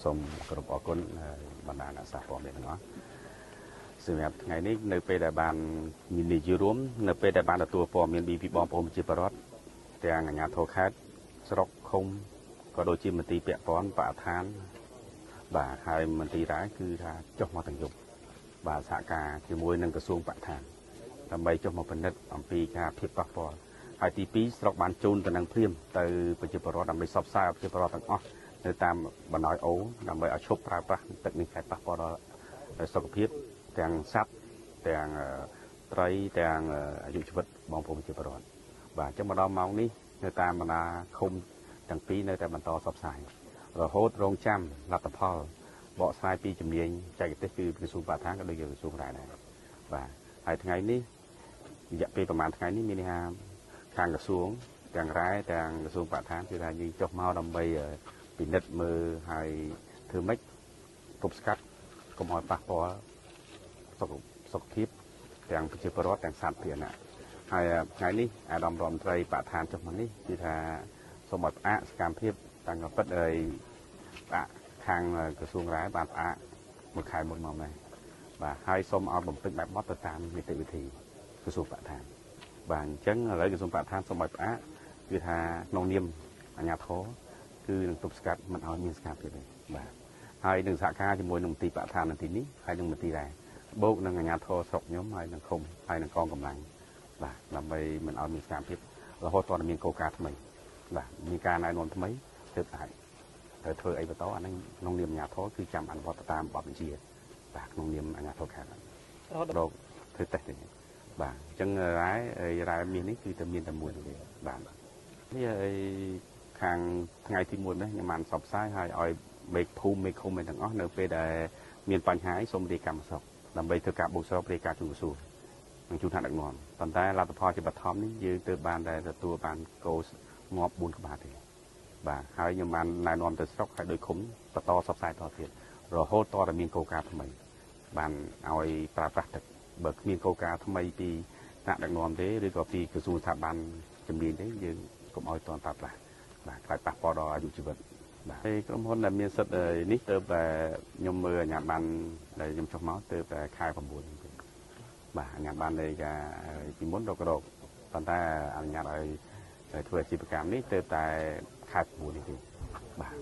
សូមគោរពអរគុណបណ្ដាអ្នកសាព័ត៌មានទាំងអស់សម្រាប់ថ្ងៃនេះនៅពេលដែលបានមាននិយាយរួមនៅពេលដែលបានទទួលព័ត៌មានពីបងប្អូនប្រជាពលរដ្ឋទាំងអាជ្ញាធរខេត្តស្រុកឃុំក៏ដូចជាមន្ត្រីពាក់ព័ន្ធបរិស្ថានបាទហើយមន្ត្រីរាយគឺថាចុះមកទាំងយប់បាទសហការជាមួយនឹងក្រសួងបរិស្ថានដើម្បីចុះមកពិនិត្យអំពីការភាពប៉ះពាល់ហើយទី2ស្រុកបានជូនទៅនឹងព្រាមទៅប្រជាពលរដ្ឋដើម្បីសបផ្សាយប្រជាពលរដ្ឋទាំងអស់នៅតាមបណ្ដោយអូដើម្បីឲ្យឈប់ប្រើប្រាស់ទឹកនេះតែប៉ះពាល់ដល់សុខភាពទាំងសត្វទាំងត្រីទាំងអាយុជីវិតបងប្អូនប្រជាពលរដ្ឋបាទអញ្ចឹងមកដល់ម៉ោងនេះនៅតាមបណ្ដាឃុំទាំងពីរនៅតែបន្តសបផ្សាយរហូតរងចាំលទ្ធផលបកស្រាយពីជំនាញចែកទេសគឺក្រសួងបរិស្ថានក៏ដូចជាក្រសួងរាយដែរបាទហើយថ្ងៃនេះរយៈពេលប្រហែលថ្ងៃនេះមានន័យថាខាងក្រសួងទាំងរាយទាំងក្រសួងបរិស្ថានគឺថាយើងចុះមកដើម្បីពិនិត្យមើលហើយធ្វើម៉េចទប់ស្កាត់កុំឲ្យប៉ះពាល់សុខភាពទាំងប្រជាពលរដ្ឋទាំងសត្វភារណៈហើយថ្ងៃនេះអាដាមរដ្ឋមន្ត្រីបរិស្ថានចុះមកនេះគឺថាសូមឲ្យផ្អាកសកម្មភាពតាំងពិតហើយផ្អាកខាងក្រសួងរាយបានផ្អាកមួយខែមុនមកដែរបាទហើយសូមឲ្យបំពេញបែបបទទៅតាមនីតិវិធីក្រសួងបរិស្ថានបាទអញ្ចឹងឥឡូវក្រសួងបរិស្ថានសូមឲ្យផ្អាកគឺថាក្នុងនាមអាជ្ញាធរគឺនឹងទប់ស្កាត់មិនឲ្យមានសកម្មភាពទេបាទហើយនឹងសហការជាមួយនឹងមន្ទីរបរិស្ថាននៅទីនេះហើយនឹងមន្ទីរដែរបូកនឹងអាជ្ញាធរស្រុកខ្ញុំហើយនឹងឃុំហើយនឹងកងកម្លាំងបាទដើម្បីមិនឲ្យមានសកម្មភាពរហូតដល់មានកោការថ្មីបាទមានការណែនាំថ្មីទើបអាចត្រូវធ្វើអីបន្តអានឹងក្នុងនាមអាជ្ញាធរគឺចាំអនុវត្តតាមបទបញ្ជាបាទក្នុងនាមអាជ្ញាធរខេត្តរហូតដល់ធ្វើតេស្តទេបាទអញ្ចឹងរ៉ែមាសនេះគឺតែមានតែមួយទេបាទនេះខាងថ្ងៃទី1នេះខ្ញុំបានសបផ្សាយឲ្យមេឃភូមិមេឃុំទាំងអស់នៅពេលដែលមានបញ្ហាសូមរាយការណ៍មកស្រុកដើម្បីធ្វើការបូកសរុបរាយការណ៍ជូនក្រសួងនិងជូនថ្នាក់ដឹកនាំប៉ុន្តែលទ្ធផលជាបឋមនេះយើងទើបបានតែទទួលបានកោងាប់4ក្បាលទេបាទហើយខ្ញុំបានណែនាំទៅស្រុកហើយដោយឃុំបន្តសបផ្សាយតទៀតរហូតតតែមានកោការថ្មីបានឲ្យប្រើប្រាស់ទឹកបើគ្មានកោការថ្មីពីថ្នាក់ដឹកនាំទេឬក៏ពីក្រសួងស្ថាប័នជំនាញទេយើងកុំឲ្យតប្រើប្រាស់បាទខ្លាចប៉ះពាល់ដល់អាយុជីវិតបាទហើយក្រុមហ៊ុនដែលមានសិទ្ធិនេះទៅតែខ្ញុំមើលអាជ្ញាប័ណ្ណដែលខ្ញុំចុះមកទៅតែខែ9បាទអាជ្ញាប័ណ្ណនៃការពីមុនរករកប៉ុន្តែអនុញ្ញាតឲ្យធ្វើអាជីវកម្មនេះទៅតែខែ9នេះទេបាទ